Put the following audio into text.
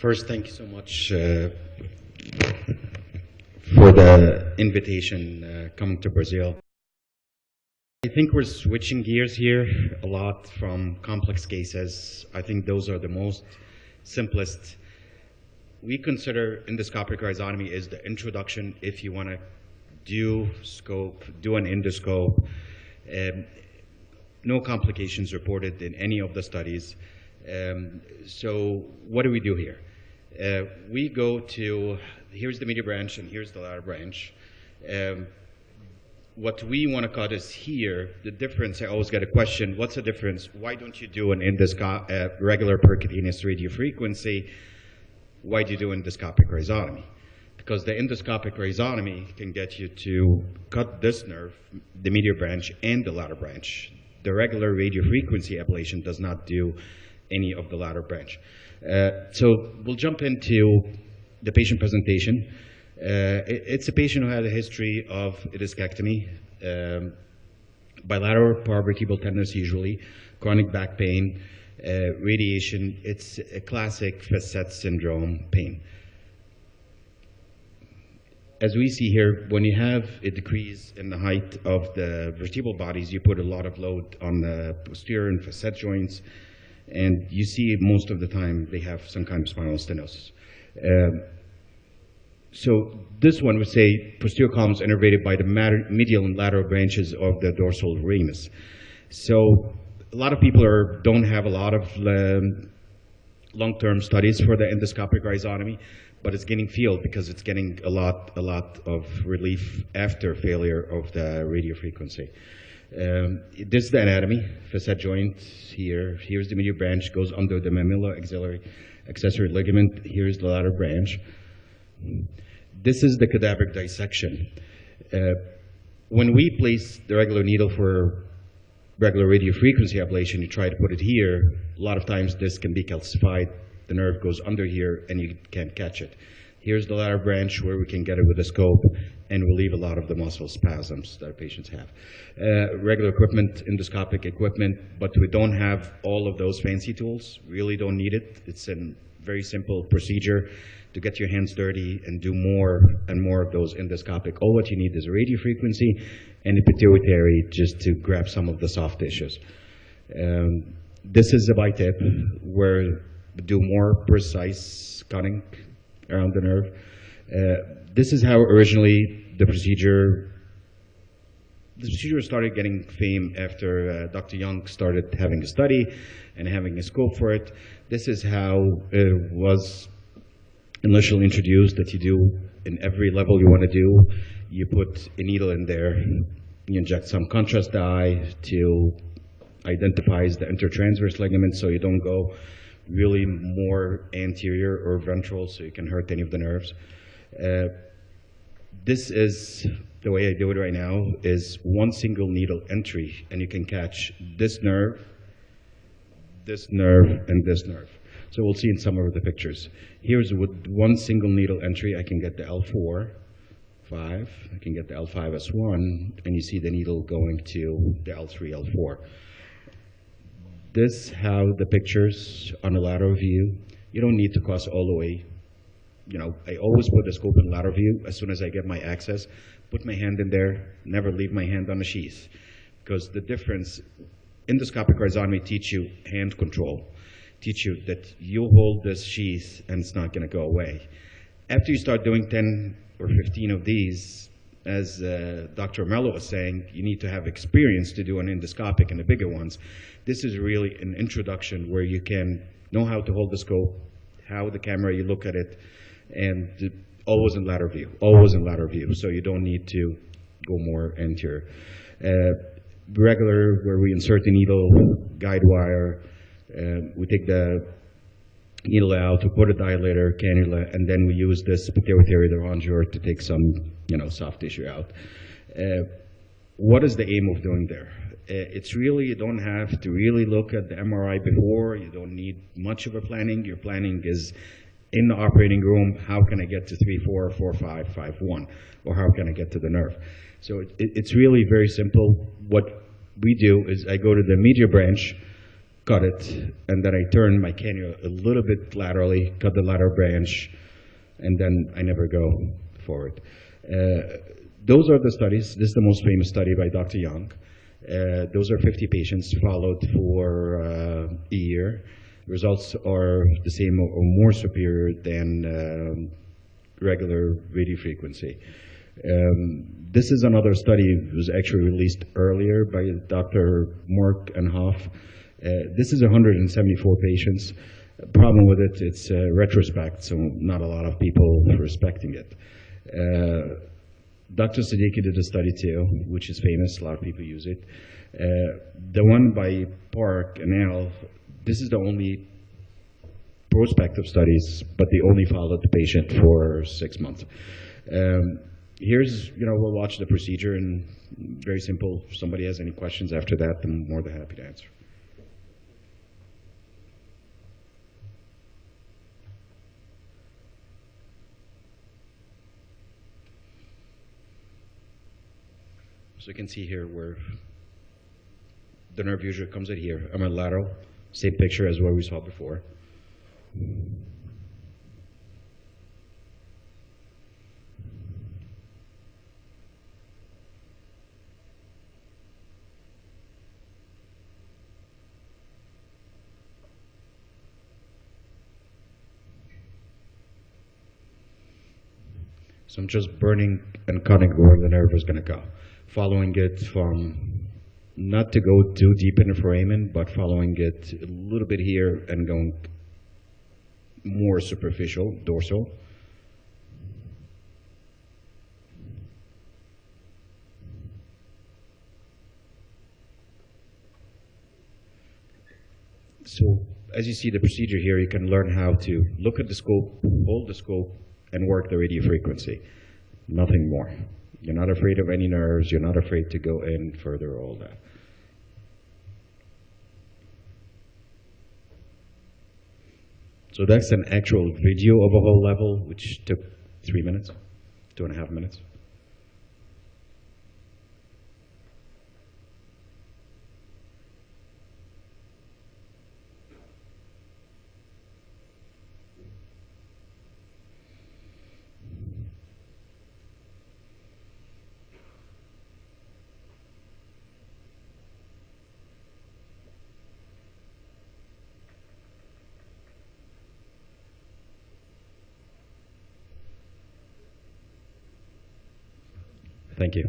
First, thank you so much for the invitation coming to Brazil. I think we're switching gears here a lot from complex cases. I think those are the most simplest. We consider endoscopic rhizotomy as the introduction if you want to do scope, do an endoscope. No complications reported in any of the studies. So what do we do here? We go to, here's the medial branch and here's the lateral branch. What we want to cut is here, the difference. I always get a question, what's the difference? Why don't you do an regular percutaneous radiofrequency? Why do you do endoscopic rhizotomy? Because the endoscopic rhizotomy can get you to cut this nerve, the medial branch and the lateral branch. The regular radiofrequency ablation does not do any of the lateral branch. So we'll jump into the patient presentation. It's a patient who had a history of ischectomy, bilateral paravertebral tenderness usually, chronic back pain, radiation. It's a classic facet syndrome pain. As we see here, when you have a decrease in the height of the vertebral bodies, you put a lot of load on the posterior and facet joints, and you see most of the time they have some kind of spinal stenosis. So this one would say posterior columns innervated by the medial and lateral branches of the dorsal ramus. So a lot of people don't have a lot of long-term studies for the endoscopic rhizotomy, but it's getting field because it's getting a lot of relief after failure of the radiofrequency. This is the anatomy, facet joint here. Here's the medial branch, goes under the mammato-axillary accessory ligament. Here's the lateral branch. This is the cadaveric dissection. When we place the regular needle for regular radiofrequency ablation, you try to put it here. A lot of times this can be calcified. The nerve goes under here and you can't catch it. Here's the lateral branch where we can get it with a scope and relieve a lot of the muscle spasms that patients have. Regular equipment, endoscopic equipment, but we don't have all of those fancy tools. Really don't need it. It's a very simple procedure to get your hands dirty and do more and more of those endoscopic. All what you need is a radiofrequency and a pituitary just to grab some of the soft tissues. This is a bi-tip where we do more precise cutting around the nerve. This is how originally the procedure started getting fame after Dr. Young started having a study and having a scope for it. This is how it was initially introduced, that you do in every level you want to do. You put a needle in there, you inject some contrast dye to identify the intertransverse ligament so you don't go really more anterior or ventral so you can hurt any of the nerves. This is the way I do it right now, is one single needle entry, and you can catch this nerve, and this nerve. So we'll see in some of the pictures. Here's with one single needle entry, I can get the L4, 5, I can get the L5S1, and you see the needle going to the L3, L4. This how the pictures on a lateral view. You don't need to cross all the way. You know, I always put the scope in lateral view as soon as I get my access, put my hand in there, never leave my hand on the sheath. Because the difference, endoscopic rhizotomy teach you hand control, teach you that you hold this sheath and it's not gonna go away. After you start doing 10 or 15 of these, as Dr. Mello was saying, you need to have experience to do an endoscopic and the bigger ones. This is really an introduction where you can know how to hold the scope, how the camera, you look at it, and always in lateral view, always in lateral view, so you don't need to go more anterior. Regular, where we insert the needle, guide wire, we take the needle out, we put a dilator, cannula, and then we use this pituitary rongeur to take some, soft tissue out. What is the aim of doing there? It's really, you don't have to really look at the MRI before, you don't need much of a planning. Your planning is in the operating room, how can I get to 3, 4, 4, 5, 5, 1, or how can I get to the nerve? So it's really very simple. What we do is I go to the medial branch, cut it, and then I turn my cannula a little bit laterally, cut the lateral branch, and then I never go forward. Those are the studies. This is the most famous study by Dr. Young. Those are 50 patients followed for a year. Results are the same or more superior than regular radiofrequency. This is another study. It was actually released earlier by Dr. Mork and Hoff. This is 174 patients. Problem with it, it's retrospect, so not a lot of people are respecting it. Dr. Siddiqui did a study too, which is famous. A lot of people use it. The one by Park and Al, this is the only prospective studies, but they only followed the patient for 6 months. Here's, we'll watch the procedure, and very simple. If somebody has any questions after that, I'm more than happy to answer. So you can see here where the nerve usually comes in here. I'm a lateral, same picture as what we saw before. So I'm just burning and cutting where the nerve is going to go. Following it from, not to go too deep in the foramen, but following it a little bit here and going more superficial, dorsal. So as you see the procedure here, you can learn how to look at the scope, hold the scope, and work the radiofrequency. Nothing more. You're not afraid of any nerves. You're not afraid to go in further, all that. So that's an actual video of a whole level, which took 3 minutes, 2.5 minutes. Thank you.